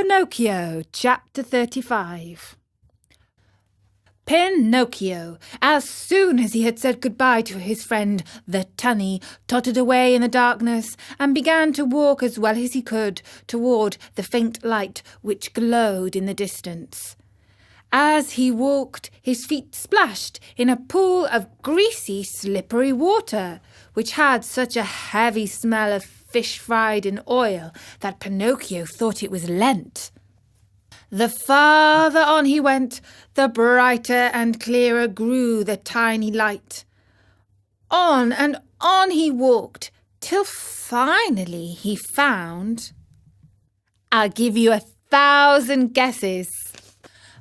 Pinocchio, Chapter 35. Pinocchio, as soon as he had said goodbye to his friend the tunny, tottered away in the darkness and began to walk as well as he could toward the faint light which glowed in the distance. As he walked, his feet splashed in a pool of greasy, slippery water, which had such a heavy smell of fish fried in oil that Pinocchio thought it was Lent. The farther on he went, the brighter and clearer grew the tiny light. On and on he walked, till finally he found... I'll give you 1,000 guesses.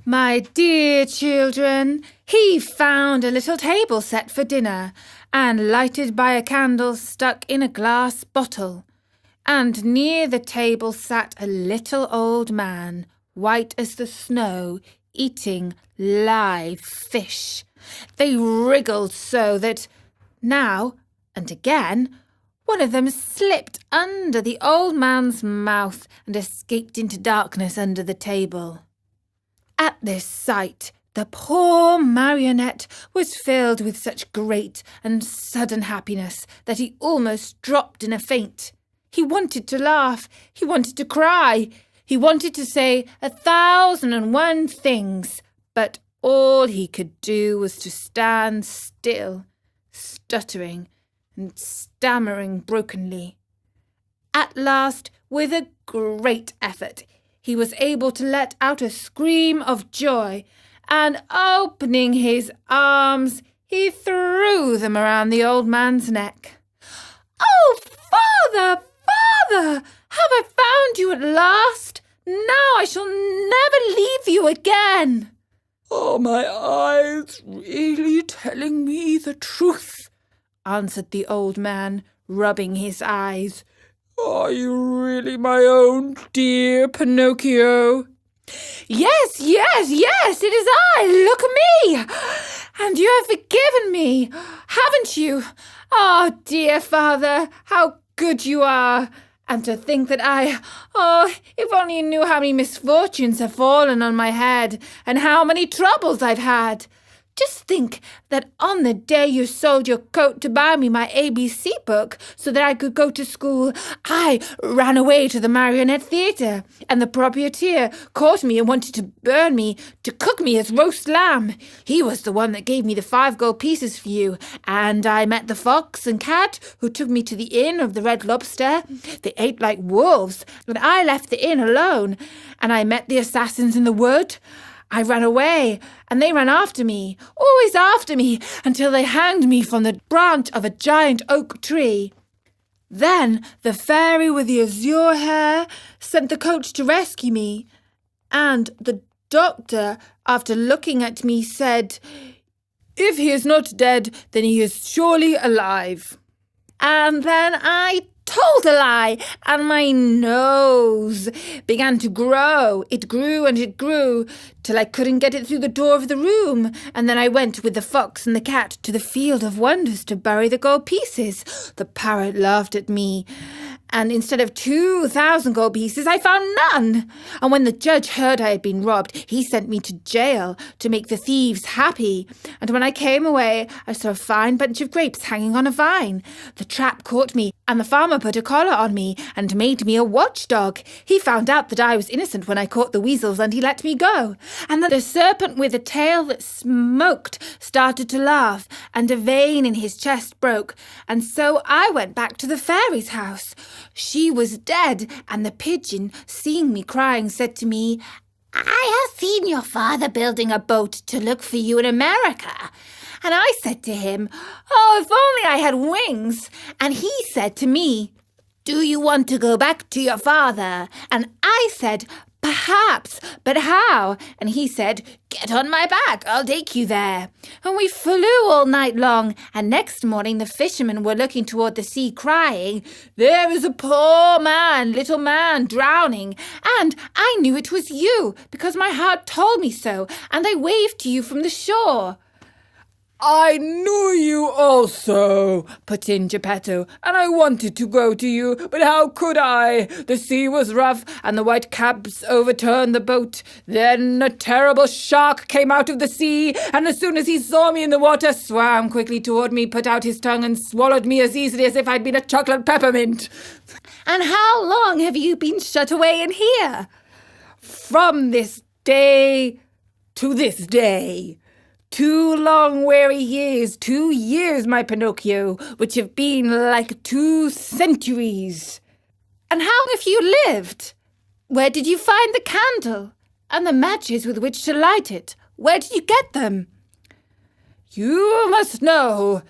My dear children, he found a little table set for dinner, and lighted by a candle stuck in a glass bottle. And near the table sat a little old man, white as the snow, eating live fish. They wriggled so that, now and again, one of them slipped under the old man's mouth and escaped into darkness under the table. At this sight, the poor marionette was filled with such great and sudden happiness that he almost dropped in a faint. He wanted to laugh, he wanted to cry, he wanted to say 1,001 things, but all he could do was to stand still, stuttering and stammering brokenly. At last, with a great effort, he was able to let out a scream of joy, and opening his arms, he threw them around the old man's neck. "Oh, Father, Father, have I found you at last? Now I shall never leave you again." "Are my eyes really telling me the truth?" answered the old man, rubbing his eyes. "Are you really my own dear Pinocchio?" Yes, it is I. Look at me. And you have forgiven me, haven't you? Oh, dear father, how good you are. And to think that if only you knew how many misfortunes have fallen on my head and how many troubles I've had. Just think that on the day you sold your coat to buy me my ABC book so that I could go to school, I ran away to the marionette theatre, and the proprietor caught me and wanted to burn me, to cook me as roast lamb. He was the one that gave me the 5 gold pieces for you, and I met the fox and cat who took me to the inn of the Red Lobster. They ate like wolves, and I left the inn alone, and I met the assassins in the wood. I ran away, and they ran after me, always after me, until they hanged me from the branch of a giant oak tree. Then the fairy with the azure hair sent the coach to rescue me, and the doctor, after looking at me, said, 'If he is not dead, then he is surely alive.' And then I told a lie, and my nose began to grow. It grew and it grew, till I couldn't get it through the door of the room. And then I went with the fox and the cat to the field of wonders to bury the gold pieces. The parrot laughed at me, and instead of 2,000 gold pieces, I found none. And when the judge heard I had been robbed, he sent me to jail to make the thieves happy. And when I came away, I saw a fine bunch of grapes hanging on a vine. The trap caught me, and the farmer put a collar on me and made me a watchdog. He found out that I was innocent when I caught the weasels, and he let me go. And then the serpent with a tail that smoked started to laugh, and a vein in his chest broke. And so I went back to the fairy's house. She was dead, and the pigeon, seeing me crying, said to me, "I have seen your father building a boat to look for you in America." And I said to him, "Oh, if only I had wings." And he said to me, "Do you want to go back to your father?" And I said, "Perhaps, but how?" And he said, "Get on my back, I'll take you there." And we flew all night long, and next morning the fishermen were looking toward the sea crying, "There is a poor man, little man, drowning." And I knew it was you, because my heart told me so, and I waved to you from the shore. I knew you also, put in Geppetto, and I wanted to go to you, but how could I? The sea was rough, and the white caps overturned the boat. Then a terrible shark came out of the sea, and as soon as he saw me in the water, swam quickly toward me, put out his tongue, and swallowed me as easily as if I'd been a chocolate peppermint. And how long have you been shut away in here? From this day to this day. 2 long weary years, 2 years, my Pinocchio, which have been like 2 centuries. And how have you lived? Where did you find the candle? And the matches with which to light it? Where did you get them? You must know,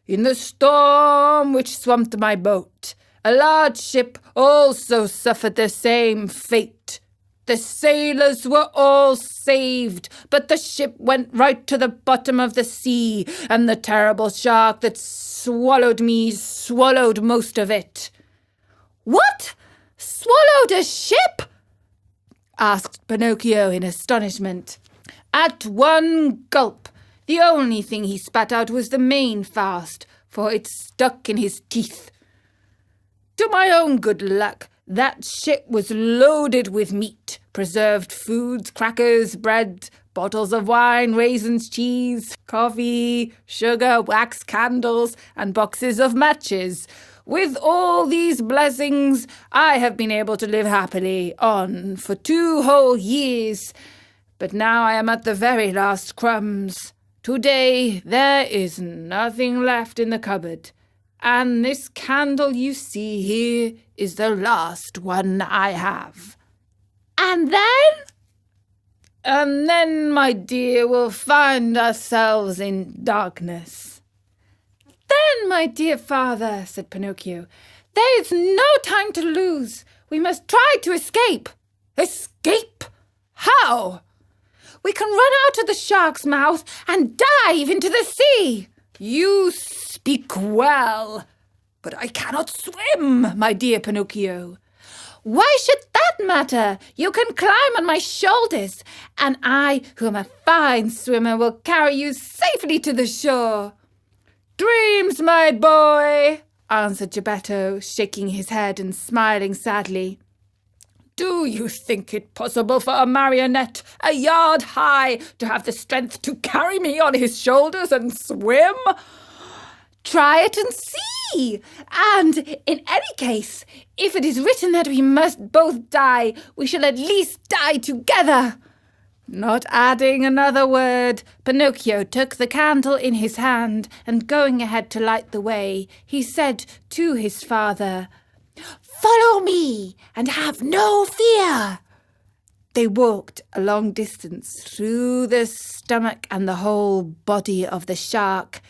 in the storm which swamped my boat, a large ship also suffered the same fate. The sailors were all saved, but the ship went right to the bottom of the sea, and the terrible shark that swallowed me swallowed most of it. What? Swallowed a ship? Asked Pinocchio in astonishment. At one gulp. The only thing he spat out was the mainmast, for it stuck in his teeth. To my own good luck, that ship was loaded with meat, preserved foods, crackers, bread, bottles of wine, raisins, cheese, coffee, sugar, wax candles, and boxes of matches. With all these blessings, I have been able to live happily on for 2 whole years. But now I am at the very last crumbs. Today there is nothing left in the cupboard. And this candle you see here is the last one I have. And then? And then, my dear, we'll find ourselves in darkness. Then, my dear father, said Pinocchio, there is no time to lose. We must try to escape. Escape? How? We can run out of the shark's mouth and dive into the sea. You speak well, but I cannot swim, my dear Pinocchio. Why should that matter? You can climb on my shoulders, and I, who am a fine swimmer, will carry you safely to the shore. Dreams, my boy, answered Geppetto, shaking his head and smiling sadly. Do you think it possible for a marionette 1 yard high to have the strength to carry me on his shoulders and swim? Try it and see. And in any case, if it is written that we must both die, we shall at least die together. Not adding another word, Pinocchio took the candle in his hand, and going ahead to light the way, he said to his father, Follow me and have no fear. They walked a long distance through the stomach and the whole body of the shark.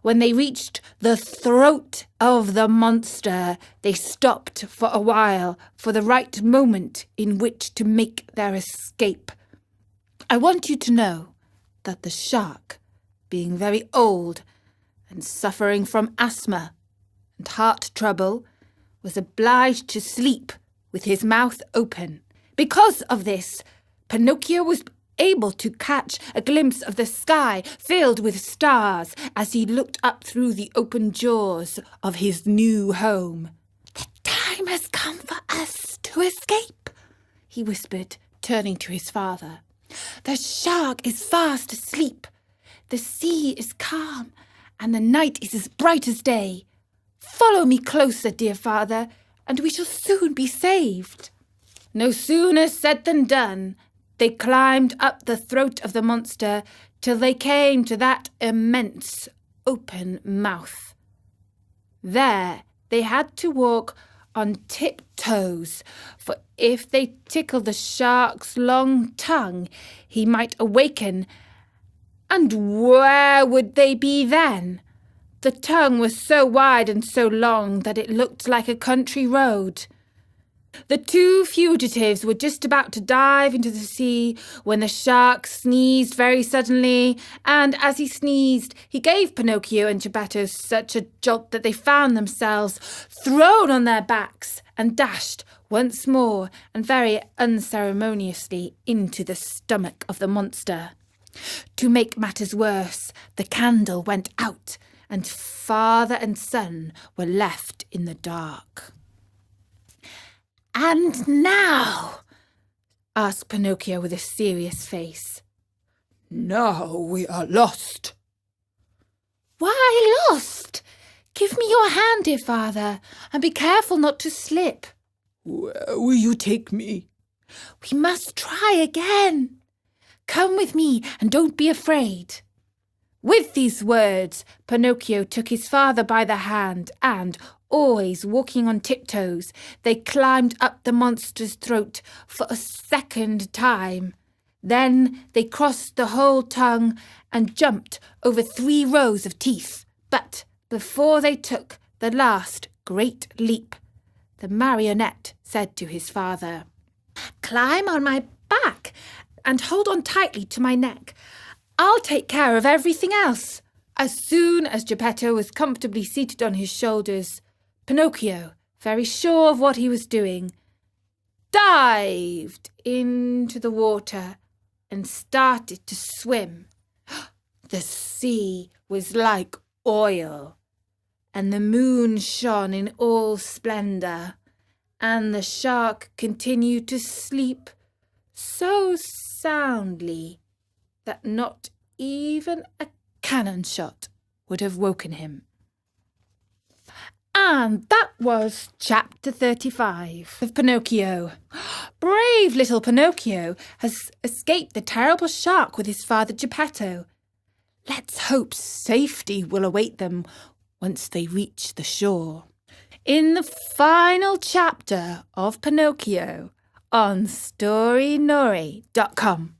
When they reached the throat of the monster, they stopped for a while for the right moment in which to make their escape. I want you to know that the shark, being very old and suffering from asthma and heart trouble, was obliged to sleep with his mouth open. Because of this, Pinocchio was able to catch a glimpse of the sky filled with stars as he looked up through the open jaws of his new home. The time has come for us to escape, he whispered, turning to his father. The shark is fast asleep. The sea is calm, and the night is as bright as day. Follow me closer, dear father, and we shall soon be saved. No sooner said than done. They climbed up the throat of the monster till they came to that immense open mouth. There they had to walk on tiptoes, for if they tickled the shark's long tongue, he might awaken. And where would they be then? The tongue was so wide and so long that it looked like a country road. The 2 fugitives were just about to dive into the sea when the shark sneezed very suddenly, and as he sneezed, he gave Pinocchio and Geppetto such a jolt that they found themselves thrown on their backs and dashed once more and very unceremoniously into the stomach of the monster. To make matters worse, the candle went out, and father and son were left in the dark. "And now?" asked Pinocchio with a serious face. "Now we are lost." "Why lost? Give me your hand, dear father, and be careful not to slip." "Where will you take me?" "We must try again. Come with me and don't be afraid." With these words, Pinocchio took his father by the hand and, always walking on tiptoes, they climbed up the monster's throat for a second time. Then they crossed the whole tongue and jumped over 3 rows of teeth. But before they took the last great leap, the marionette said to his father, "Climb on my back and hold on tightly to my neck. I'll take care of everything else." As soon as Geppetto was comfortably seated on his shoulders, Pinocchio, very sure of what he was doing, dived into the water and started to swim. The sea was like oil, and the moon shone in all splendor, and the shark continued to sleep so soundly that not even a cannon shot would have woken him. And that was chapter 35 of Pinocchio. Brave little Pinocchio has escaped the terrible shark with his father Geppetto. Let's hope safety will await them once they reach the shore. In the final chapter of Pinocchio on storynori.com.